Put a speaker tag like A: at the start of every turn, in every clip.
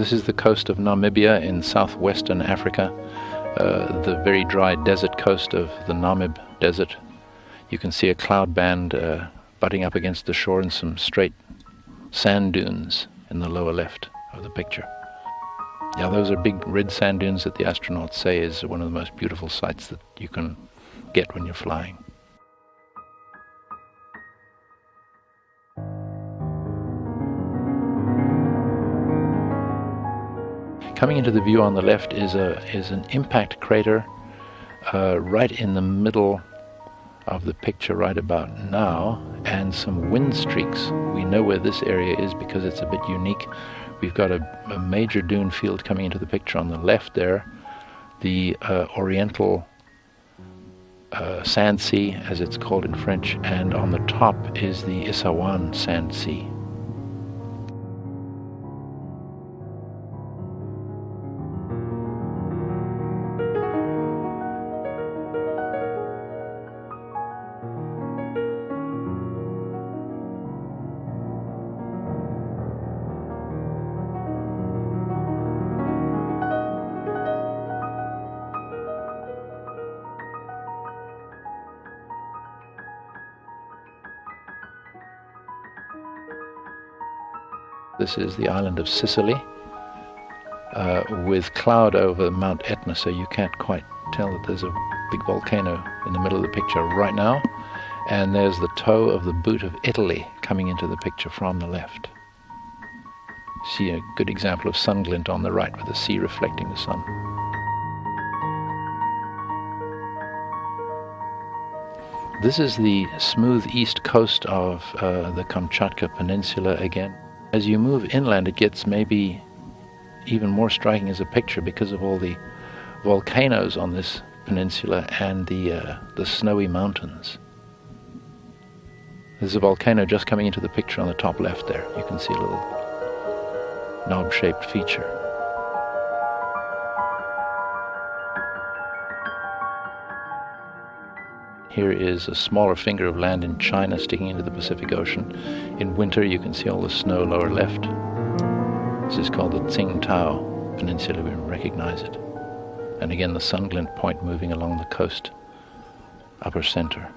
A: This is the coast of Namibia in southwestern Africa, the very dry desert coast of the Namib Desert. You can see a cloud band butting up against the shore and some straight sand dunes in the lower left of the picture. Yeah, those are big red sand dunes that the astronauts say is one of the most beautiful sights that you can get when you're flying. Coming into the view on the left is an impact crater right in the middle of the picture right about now, and some wind streaks. We know where this area is because it's a bit unique. We've got a major dune field coming into the picture on the left there, the Oriental Sand Sea, as it's called in French, and on the top is the Issawan Sand Sea. This is the island of Sicily, with cloud over Mount Etna, so you can't quite tell that there's a big volcano in the middle of the picture right now. And there's the toe of the boot of Italy coming into the picture from the left. See a good example of sun glint on the right with the sea reflecting the sun. This is the smooth east coast of the Kamchatka Peninsula again. As you move inland, it gets maybe even more striking as a picture because of all the volcanoes on this peninsula and the snowy mountains. There's a volcano just coming into the picture on the top left there. You can see a little knob-shaped feature. Here is a smaller finger of land in China sticking into the Pacific Ocean. In winter you can see all the snow lower left. This is called the Tsingtao Peninsula, we recognize it. And again the sun glint point moving along the coast, upper center.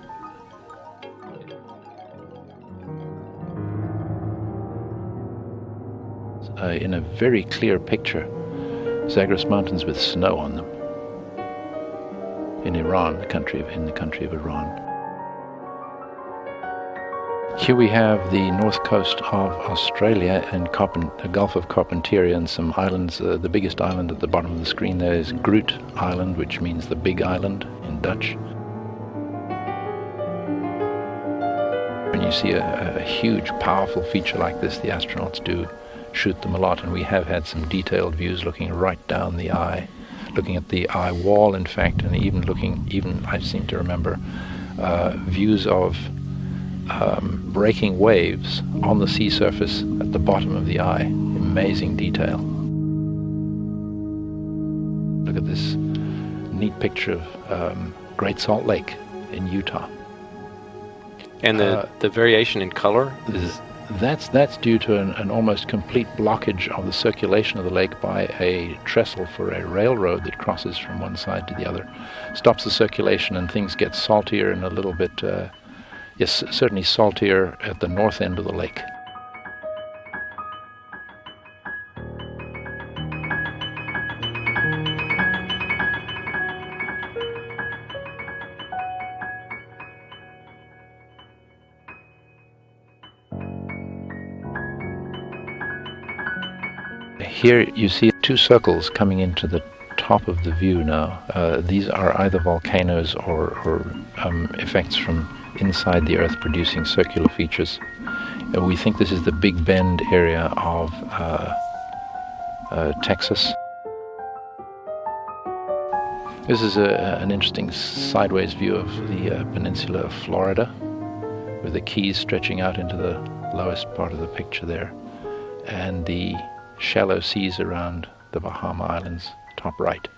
A: In a very clear picture, Zagros Mountains with snow on them. In Iran, in the country of Iran. Here we have the north coast of Australia and the Gulf of Carpentaria and some islands. The biggest island at the bottom of the screen there is Groot Island, which means the big island in Dutch. When you see a huge, powerful feature like this, the astronauts do shoot them a lot, and we have had some detailed views looking right down the eye. Looking at the eye wall, in fact, and even I seem to remember views of breaking waves on the sea surface at the bottom of the eye. Amazing detail. Look at this neat picture of Great Salt Lake in Utah.
B: And the variation in color is...
A: That's due to an almost complete blockage of the circulation of the lake by a trestle for a railroad that crosses from one side to the other. Stops the circulation and things get saltier and a little bit, yes, certainly saltier at the north end of the lake. Here you see two circles coming into the top of the view now. These are either volcanoes or effects from inside the Earth producing circular features. We think this is the Big Bend area of Texas. This is an interesting sideways view of the peninsula of Florida, with the Keys stretching out into the lowest part of the picture there, and the shallow seas around the Bahama Islands, top right.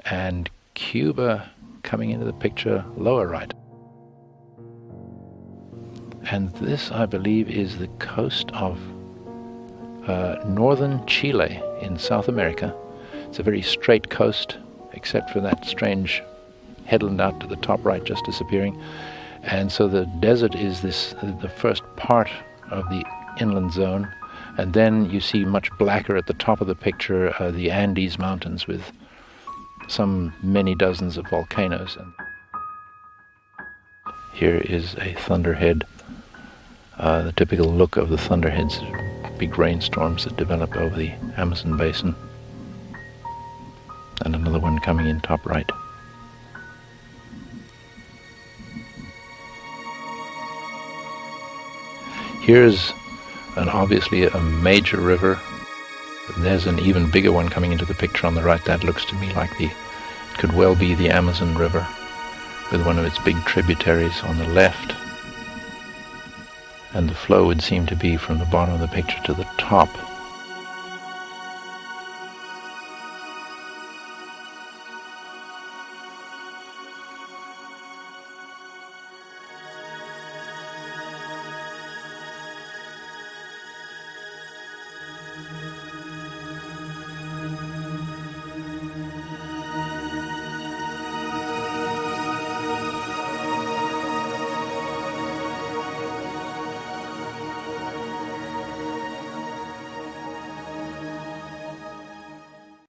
A: And Cuba coming into the picture, lower right. And this, I believe, is the coast of northern Chile in South America. It's a very straight coast, except for that strange headland out to the top right just disappearing. And so the desert is the first part of the inland zone, and then you see much blacker at the top of the picture the Andes Mountains with some many dozens of volcanoes. And here is a thunderhead, the typical look of the thunderheads, big rainstorms that develop over the Amazon basin. And another one coming in top right. Here's obviously a major river. There's an even bigger one coming into the picture on the right. That looks to me like it could well be the Amazon River, with one of its big tributaries on the left. And the flow would seem to be from the bottom of the picture to the top.